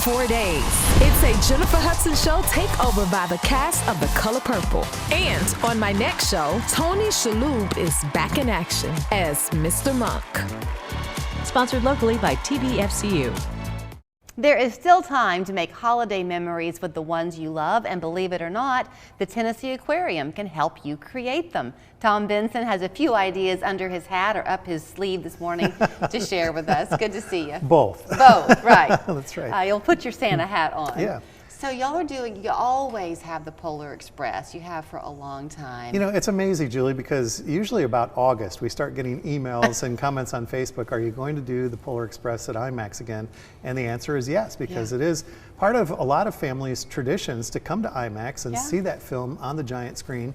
4 days. It's a Jennifer Hudson Show takeover by the cast of The Color Purple. And on my next show, Tony Shalhoub is back in action as Mr. Monk. Sponsored locally by TVFCU. There is still time to make holiday memories with the ones you love, and believe it or not, the Tennessee Aquarium can help you create them. Tom Benson has a few ideas under his hat or up his sleeve this morning to share with us. Good to see you. Both. Both, right. That's right. You'll put your Santa hat on. Yeah. So y'all are doing, you always have the Polar Express. You have for a long time. You know, it's amazing, Julie, because usually about August we start getting emails and comments on Facebook, are you going to do the Polar Express at IMAX again? And the answer is yes, because it is part of a lot of families' traditions to come to IMAX and see that film on the giant screen.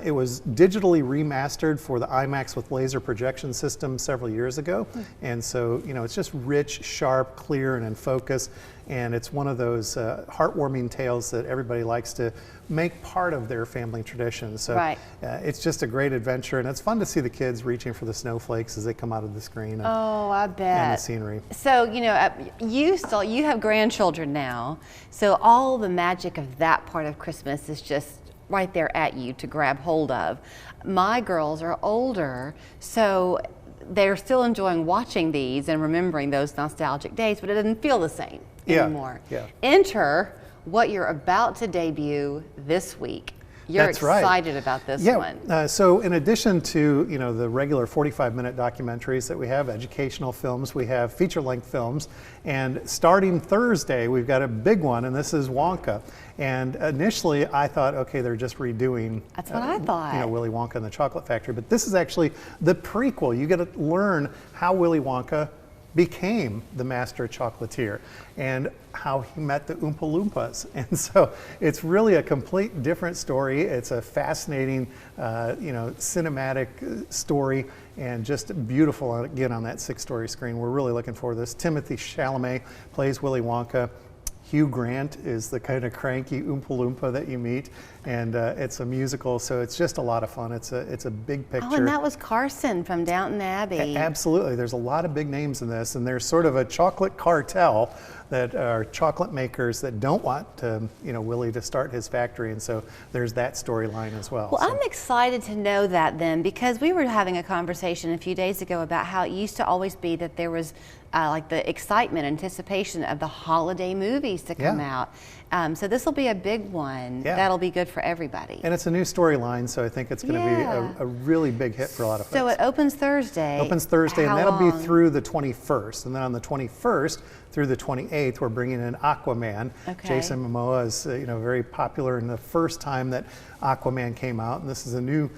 It was digitally remastered for the IMAX with laser projection system several years ago. And so, you know, it's just rich, sharp, clear, and in focus. And it's one of those heartwarming tales that everybody likes to make part of their family tradition. So it's just a great adventure, and it's fun to see the kids reaching for the snowflakes as they come out of the screen. And, I bet. And the scenery. So, you know, you have grandchildren now, so all the magic of that part of Christmas is just right there at you to grab hold of. My girls are older, so they're still enjoying watching these and remembering those nostalgic days, but it doesn't feel the same anymore. Enter what you're about to debut this week. You're excited about this one. So in addition to, you know, the regular 45-minute documentaries that we have, educational films, we have feature-length films, and starting Thursday we've got a big one, and this is Wonka. And initially I thought, okay, they're just redoing That's what I thought. You know, Willy Wonka and the Chocolate Factory, but this is actually the prequel. You get to learn how Willy Wonka became the master chocolatier and how he met the Oompa Loompas. And so it's really a complete different story. It's a fascinating, you know, cinematic story, and just beautiful again on that 6-story screen. We're really looking for this. Timothée Chalamet plays Willy Wonka. Hugh Grant is the kind of cranky Oompa Loompa that you meet, and it's a musical, so it's just a lot of fun. It's a big picture. Oh, and that was Carson from Downton Abbey. Absolutely. There's a lot of big names in this, and there's sort of a chocolate cartel that are chocolate makers that don't want you know, Willy to start his factory, and so there's that storyline as well. Well, I'm excited to know that then, because we were having a conversation a few days ago about how it used to always be that there was like the excitement, anticipation of the holiday movies to come out. So this will be a big one. That'll be good for everybody. And it's a new storyline, so I think it's going to be a really big hit for a lot of folks. So it opens Thursday. Opens Thursday, and that'll be through the 21st. And then on the 21st through the 28th, we're bringing in Aquaman. Jason Momoa is you know, very popular in the first time that Aquaman came out, and this is a new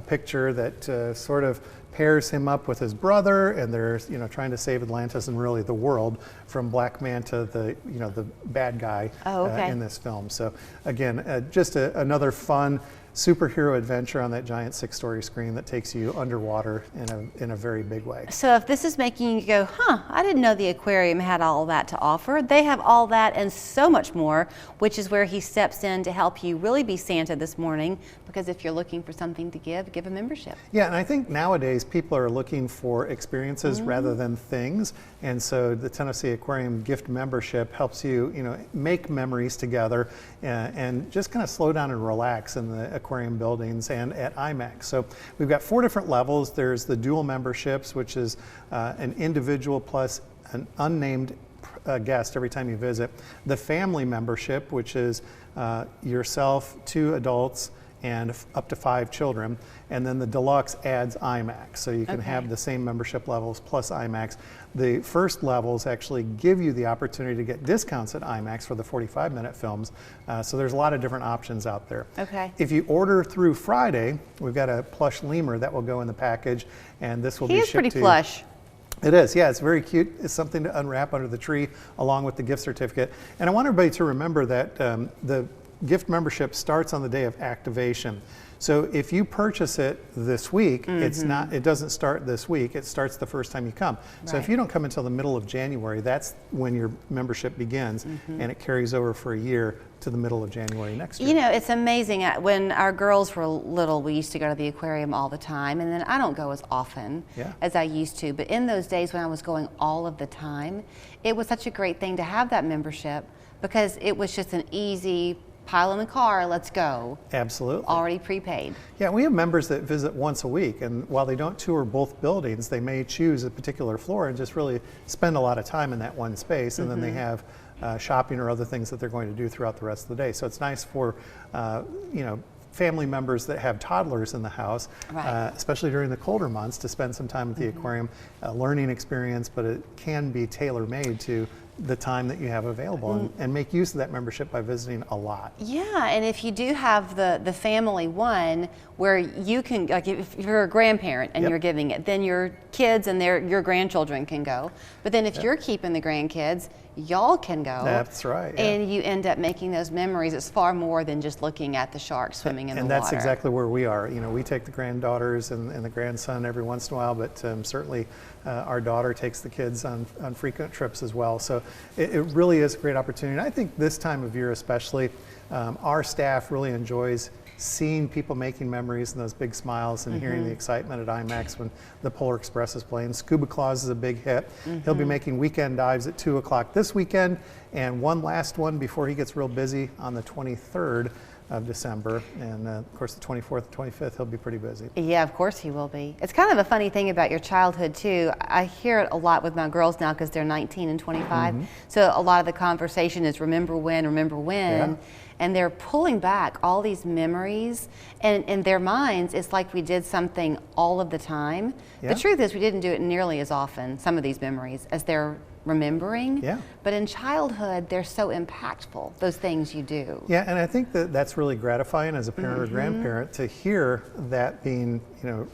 picture that sort of pairs him up with his brother, and they're, you know, trying to save Atlantis and really the world from Black Manta, the, you know, the bad guy in this film. So again, just another fun superhero adventure on that giant 6-story screen that takes you underwater in a very big way. So if this is making you go, I didn't know the aquarium had all that to offer, they have all that and so much more, which is where he steps in to help you really be Santa this morning, because if you're looking for something to give a membership. Yeah, and I think nowadays people are looking for experiences rather than things, and so the Tennessee Aquarium gift membership helps you, you know, make memories together and just kind of slow down and relax in the aquarium buildings and at IMAX. So we've got 4 different levels. There's the dual memberships, which is an individual plus an unnamed guest every time you visit. The family membership, which is yourself, 2 adults, and up to 5 children. And then the deluxe adds IMAX, so you can have the same membership levels plus IMAX. The first levels actually give you the opportunity to get discounts at IMAX for the 45-minute films, so there's a lot of different options out there. If you order through Friday, we've got a plush lemur that will go in the package, and this will be shipped to you. He is pretty plush. It is, yeah, it's very cute. It's something to unwrap under the tree along with the gift certificate. And I want everybody to remember that the gift membership starts on the day of activation. So if you purchase it this week, it doesn't start this week, it starts the first time you come. So if you don't come until the middle of January, that's when your membership begins, and it carries over for a year to the middle of January next year. You know, it's amazing. When our girls were little, we used to go to the aquarium all the time, and then I don't go as often as I used to, but in those days when I was going all of the time, it was such a great thing to have that membership, because it was just an easy pile in the car, let's go. Absolutely. Already prepaid. Yeah, we have members that visit once a week, and while they don't tour both buildings, they may choose a particular floor and just really spend a lot of time in that one space, and then they have shopping or other things that they're going to do throughout the rest of the day. So it's nice for family members that have toddlers in the house, especially during the colder months, to spend some time at the aquarium, a learning experience, but it can be tailor-made to the time that you have available, and make use of that membership by visiting a lot. Yeah, and if you do have the family one where you can, like if you're a grandparent and you're giving it, then your kids and your grandchildren can go. But then if you're keeping the grandkids, y'all can go. That's right. And you end up making those memories. It's far more than just looking at the sharks swimming in the water. And that's exactly where we are. You know, we take the granddaughters and the grandson every once in a while, but certainly our daughter takes the kids on frequent trips as well. So it really is a great opportunity. And I think this time of year especially, our staff really enjoys seeing people making memories and those big smiles, and hearing the excitement at IMAX when the Polar Express is playing. Scuba Claus is a big hit. He'll be making weekend dives at 2 o'clock this weekend, and one last one before he gets real busy on the 23rd of December, and of course the 24th, 25th, he'll be pretty busy. Yeah, of course he will be. It's kind of a funny thing about your childhood too. I hear it a lot with my girls now because they're 19 and 25. So a lot of the conversation is remember when, and they're pulling back all these memories, and in their minds it's like we did something all of the time. The truth is we didn't do it nearly as often, some of these memories, as they're remembering. But in childhood, they're so impactful, those things you do. Yeah, and I think that that's really gratifying as a parent or grandparent to hear that being,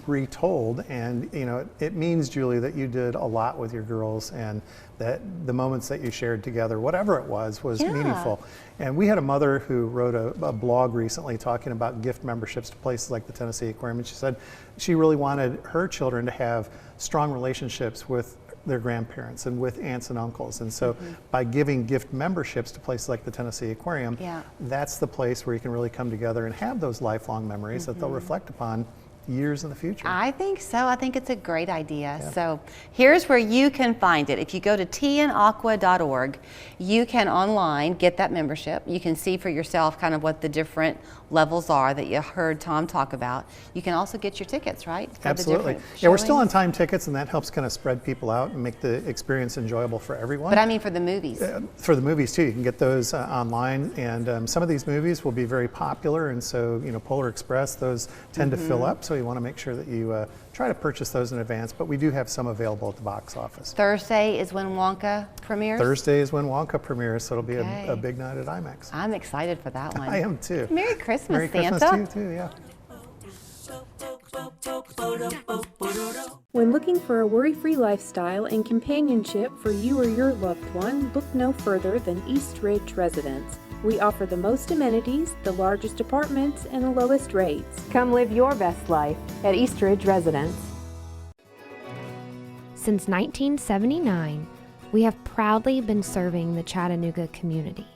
retold. And, it means, Julie, that you did a lot with your girls, and that the moments that you shared together, whatever it was meaningful. And we had a mother who wrote a blog recently talking about gift memberships to places like the Tennessee Aquarium, and she said she really wanted her children to have strong relationships with their grandparents and with aunts and uncles. And so by giving gift memberships to places like the Tennessee Aquarium, that's the place where you can really come together and have those lifelong memories that they'll reflect upon years in the future. I think so. I think it's a great idea. So here's where you can find it. If you go to tnaqua.org, you can online get that membership. You can see for yourself kind of what the different levels are that you heard Tom talk about. You can also get your tickets, right? Absolutely. Yeah, we're still on time tickets, and that helps kind of spread people out and make the experience enjoyable for everyone. But I mean for the movies. For the movies too, you can get those online, and some of these movies will be very popular, and so Polar Express, those tend to fill up, so you want to make sure that you try to purchase those in advance, but we do have some available at the box office. Thursday is when Wonka premieres? Thursday is when Wonka premieres, so it'll be a big night at IMAX. I'm excited for that one. I am too. Merry Christmas, Merry Santa. Christmas to you too, yeah. When looking for a worry-free lifestyle and companionship for you or your loved one, look no further than East Ridge Residence. We offer the most amenities, the largest apartments, and the lowest rates. Come live your best life at East Ridge Residence. Since 1979, we have proudly been serving the Chattanooga community.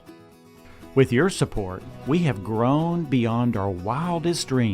With your support, we have grown beyond our wildest dreams.